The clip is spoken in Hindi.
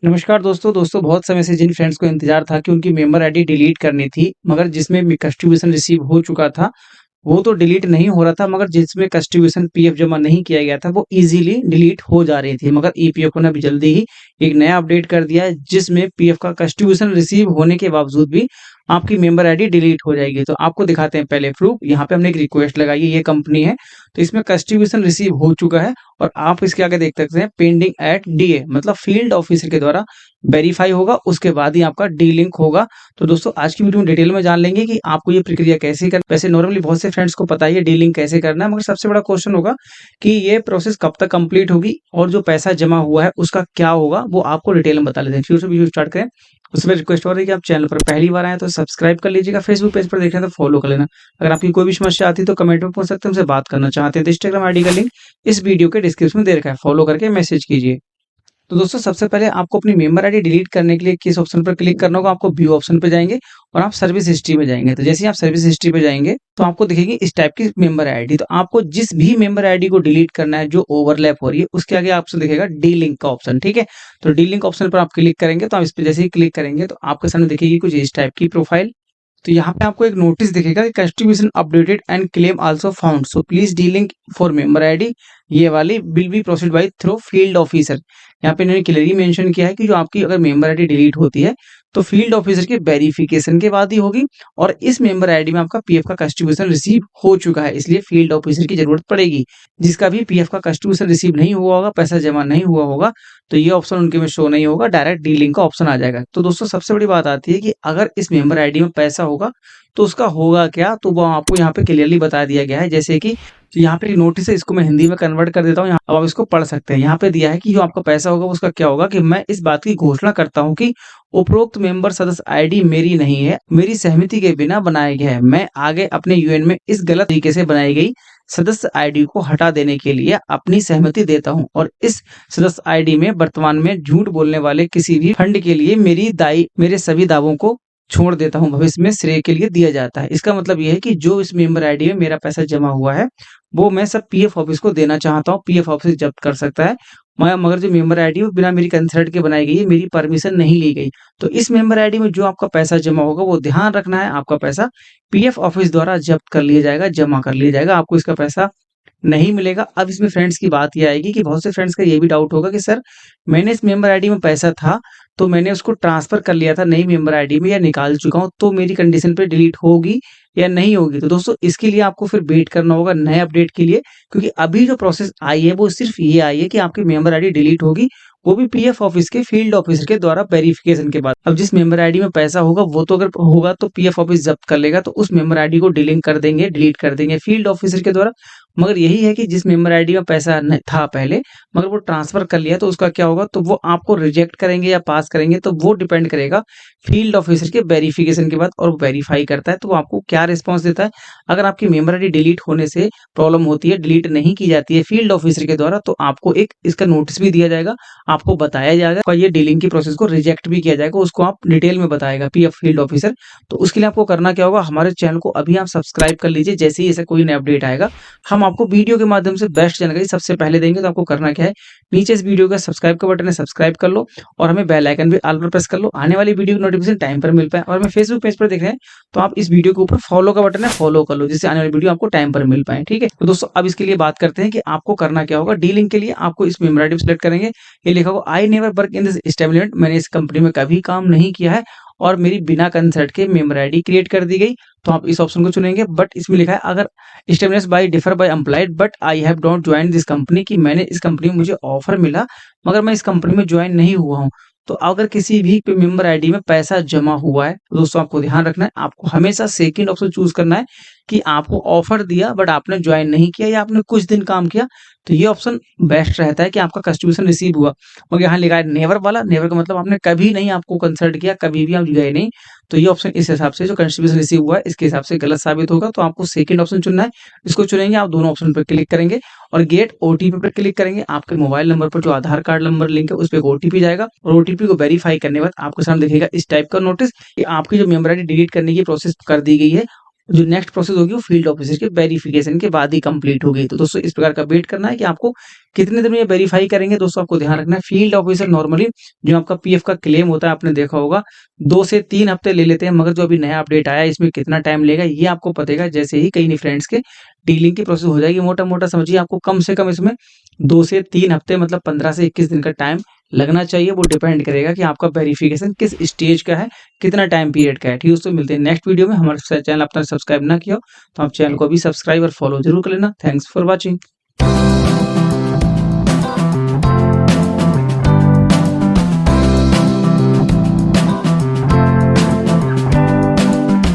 नमस्कार दोस्तों बहुत समय से जिन फ्रेंड्स को इंतजार था कि उनकी मेंबर आईडी डिलीट करनी थी, मगर जिसमें कंट्रीब्यूशन रिसीव हो चुका था, वो तो डिलीट नहीं हो रहा था, मगर जिसमें कंट्रीब्यूशन पीएफ जमा नहीं किया गया था, वो इजीली डिलीट हो जा रही थी। मगर ईपीएफओ ने अभी जल्दी ही एक नया अपडेट कर दिया है, जिसमें पीएफ का कंट्रीब्यूशन रिसीव होने के बावजूद भी आपकी मेंबर आईडी डिलीट हो जाएगी। तो आपको दिखाते हैं पहले प्रूफ। यहाँ पे हमने एक रिक्वेस्ट लगाई है, ये कंपनी है, तो इसमें कंट्रीब्यूशन रिसीव हो चुका है और आप इसके आगे देख सकते हैं पेंडिंग एट डीए, मतलब फील्ड ऑफिसर के द्वारा वेरीफाई होगा, उसके बाद ही आपका डी लिंक होगा। तो दोस्तों आज की वीडियो में डिटेल में जान लेंगे कि आपको ये प्रक्रिया कैसे करना। वैसे नॉर्मली बहुत से फ्रेंड्स को पता ही है डी लिंक कैसे करना है, मगर सबसे बड़ा क्वेश्चन होगा कि ये प्रोसेस कब तक कंप्लीट होगी और जो पैसा जमा हुआ है उसका क्या होगा, वो आपको डिटेल में बता लेते हैं। फिर से वीडियो स्टार्ट करें उसमें रिक्वेस्ट हो रही है कि आप चैनल पर पहली बार आए तो सब्सक्राइब कर लीजिएगा, फेसबुक पेज पर देख रहे हैं तो फॉलो कर लेना। अगर आपकी कोई भी समस्या आती है तो कमेंट में पूछ सकते हैं, हमसे बात करना चाहते हैं तो इंस्टाग्राम आईडी का लिंक इस वीडियो के डिस्क्रिप्शन में दे रखा है, फॉलो करके मैसेज कीजिए। तो दोस्तों सबसे पहले आपको अपनी मेंबर आईडी डिलीट करने के लिए किस ऑप्शन पर क्लिक करना होगा, आपको व्यू ऑप्शन पे जाएंगे और आप सर्विस हिस्ट्री में जाएंगे। तो जैसे ही आप सर्विस हिस्ट्री पे जाएंगे तो आपको दिखेगी इस टाइप की मेंबर आईडी। तो आपको जिस भी मेंबर आईडी को डिलीट करना है जो ओवरलैप हो रही है, उसके आगे आपसे दिखेगा डी लिंक का ऑप्शन। ठीक है, तो डी लिंक ऑप्शन पर आप क्लिक करेंगे तो आप इस पे जैसे ही क्लिक करेंगे तो आपके सामने दिखेगी कुछ इस टाइप की प्रोफाइल। तो यहाँ पे आपको एक नोटिस दिखेगा कि contribution updated and claim also found, so please D link for member ID, ये वाली will be proceed by through field officer. यहाँ पे इन्होंने क्लियरली मेंशन किया है कि जो आपकी अगर मेंबर आईडी डिलीट होती है तो फील्ड ऑफिसर के वेरिफिकेशन के बाद ही होगी, और इस मेंबर आईडी में आपका पीएफ का कंट्रीब्यूशन रिसीव हो चुका है, इसलिए फील्ड ऑफिसर की जरूरत पड़ेगी। जिसका भी पीएफ का कंट्रीब्यूशन रिसीव नहीं हुआ होगा, पैसा जमा नहीं हुआ होगा, तो ये ऑप्शन उनके में शो नहीं होगा, डायरेक्ट डी लिंक का ऑप्शन आ जाएगा। तो दोस्तों सबसे बड़ी बात आती है कि अगर इस मेंबर आईडी में पैसा होगा तो उसका होगा क्या, तो वो आपको यहाँ पे क्लियरली बता दिया गया है। जैसे कि तो यहाँ पे नोटिस है, इसको मैं हिंदी में कन्वर्ट कर देता हूँ, अब आप इसको पढ़ सकते हैं। यहाँ पे दिया है कि जो आपका पैसा होगा उसका क्या होगा, कि मैं इस बात की घोषणा करता हूँ कि उपरोक्त मेंबर सदस्य आईडी मेरी नहीं है, मेरी सहमति के बिना बनाया गया है। मैं आगे अपने यूएन में इस गलत तरीके से बनाई गई सदस्य आईडी को हटा देने के लिए अपनी सहमति देता हूं, और इस सदस्य आईडी में वर्तमान में झूठ बोलने वाले किसी भी फंड के लिए मेरे सभी दावों को छोड़ देता हूं, भविष्य में श्रेय के लिए दिया जाता है। इसका मतलब यह है कि जो इस मेंबर आईडी में मेरा पैसा जमा हुआ है वो मैं सब पीएफ ऑफिस को देना चाहता हूँ, पीएफ ऑफिस जब्त कर सकता है। मगर जो मेंबर आईडी है बिना मेरी कंसर्ट के बनाई गई है, मेरी परमिशन नहीं ली गई। तो इस मेंबर आईडी में जो आपका पैसा जमा होगा वो ध्यान रखना है, आपका पैसा पीएफ ऑफिस द्वारा जब्त कर लिया जाएगा, जमा कर लिया जाएगा, आपको इसका पैसा नहीं मिलेगा। अब इसमें फ्रेंड्स की बात ये आएगी कि बहुत से फ्रेंड्स का ये भी डाउट होगा कि सर मैंने इस मेंबर आईडी में पैसा था तो मैंने उसको ट्रांसफर कर लिया था नई मेंबर आईडी में या निकाल चुका हूं, तो मेरी कंडीशन पे डिलीट होगी या नहीं होगी। तो दोस्तों इसके लिए आपको फिर वेट करना होगा नए अपडेट के लिए, क्योंकि अभी जो प्रोसेस आई है वो सिर्फ ये आई है कि आपकी मेंबर आईडी डिलीट होगी, वो भी पीएफ ऑफिस के फील्ड ऑफिसर के द्वारा वेरिफिकेशन के बाद। अब जिस मेंबर आईडी में पैसा होगा वो तो अगर होगा तो पीएफ ऑफिस जब्त कर लेगा, तो उस मेंबर आईडी को डिलीट कर देंगे, डिलीट कर देंगे फील्ड ऑफिसर के द्वारा। मगर यही है कि जिस मेंबर आईडी में पैसा था पहले मगर वो ट्रांसफर कर लिया, तो उसका क्या होगा, तो वो आपको रिजेक्ट करेंगे या पास करेंगे, तो वो डिपेंड करेगा फील्ड ऑफिसर के वेरिफिकेशन के बाद, और वेरीफाई करता है तो वो आपको क्या रिस्पॉन्स देता है। अगर आपकी मेंबर आईडी डिलीट होने से प्रॉब्लम होती है, डिलीट नहीं की जाती है फील्ड ऑफिसर के द्वारा, तो आपको एक इसका नोटिस भी दिया जाएगा, आपको बताया जाएगा और ये डीलिंग की प्रोसेस को रिजेक्ट भी किया जाएगा, उसको आप डिटेल में बताएगा पीएफ फील्ड ऑफिसर। तो उसके लिए आपको करना क्या होगा, हमारे चैनल को अभी आप सब्सक्राइब कर लीजिए, जैसे ही ऐसा कोई नया अपडेट आएगा हम आपको वीडियो के माध्यम से बेस्ट जानकारी सबसे पहले देंगे। तो आपको करना क्या है, नीचे इस वीडियो का सब्सक्राइब का बटन है, सब्सक्राइब कर लो और हमें बेल आइकन भी ऑल पर प्रेस कर लो, आने वाली वीडियो की नोटिफिकेशन टाइम पर मिल पाए। और हमें फेसबुक पेज पर देख रहे हैं तो आप इस वीडियो के ऊपर फॉलो का बटन है, फॉलो कर लो, जिससे आने वाली वीडियो आपको टाइम पर मिल पाए। ठीक है, तो दोस्तों अब इसके लिए बात करते हैं कि आपको करना क्या होगा। डीलिंग के लिए आपको इस मेंबर आईडी सेलेक्ट करेंगे, ये लिखा होगा I never work in this establishment, मैंने इस कंपनी में कभी काम नहीं किया है और मेरी बिना कंसर्ट के मेंबर आईडी क्रिएट कर दी गई, तो आप इस ऑप्शन को चुनेंगे। बट इसमें लिखा है अगर establish by differ by employed but I have don't join this company, कि मैंने इस कंपनी में मुझे ऑफर मिला मगर मैं इस कंपनी में ज्वाइन नहीं हुआ हूँ। तो अगर किसी भी मेंबर आईडी में पैसा जमा हुआ है तो दोस्तों आपको ध्यान रखना है, आपको हमेशा सेकंड ऑप्शन चूज करना है कि आपको ऑफर दिया बट आपने ज्वाइन नहीं किया या आपने कुछ दिन काम किया, तो ये ऑप्शन बेस्ट रहता है कि आपका कंट्रीब्यूशन रिसीव हुआ। मगर यहाँ लिखा है नेवर वाला, नेवर का मतलब आपने कभी नहीं आपको कंसल्ट किया, कभी भी आप गए नहीं, तो ये ऑप्शन इस हिसाब से जो कंट्रीब्यूशन रिसीव हुआ है इसके हिसाब से गलत साबित होगा। तो आपको सेकंड ऑप्शन चुनना है, इसको चुनेंगे, आप दोनों ऑप्शन पर क्लिक करेंगे और गेट ओटीपी पर क्लिक करेंगे। आपके मोबाइल नंबर पर जो आधार कार्ड नंबर लिंक है उस पर ओटीपी जाएगा और ओटीपी को वेरीफाई करने के बाद आपके सामने दिखेगा इस टाइप का नोटिस कि आपकी जो मेंबर आईडी डिलीट करने की प्रोसेस कर दी गई है जो नेक्स्ट प्रोसेस होगी वो फील्ड ऑफिसर के वेरिफिकेशन के बाद ही कंप्लीट होगी। तो दोस्तों इस प्रकार का वेट करना है कि आपको कितने दिन में ये वेरीफाई करेंगे। दोस्तों आपको ध्यान रखना है फील्ड ऑफिसर नॉर्मली जो आपका पीएफ का क्लेम होता है आपने देखा होगा 2 से 3 हफ्ते ले लेते हैं, मगर जो अभी नया अपडेट आया है इसमें कितना टाइम लेगा ये आपको पतेगा जैसे ही कई फ्रेंड्स के डीलिंग की प्रोसेस हो जाएगी। मोटा-मोटा समझिए आपको कम से कम इसमें 2 से 3 हफ्ते मतलब 15 से 21 दिन का टाइम लगना चाहिए। वो डिपेंड करेगा कि आपका वेरिफिकेशन किस स्टेज का है, कितना टाइम पीरियड का है। ठीक है दोस्तों, मिलते हैं नेक्स्ट वीडियो में। हमारे चैनल आपने सब्सक्राइब ना किया हो तो आप चैनल को भी सब्सक्राइब और फॉलो जरूर कर लेना। Thanks for watching.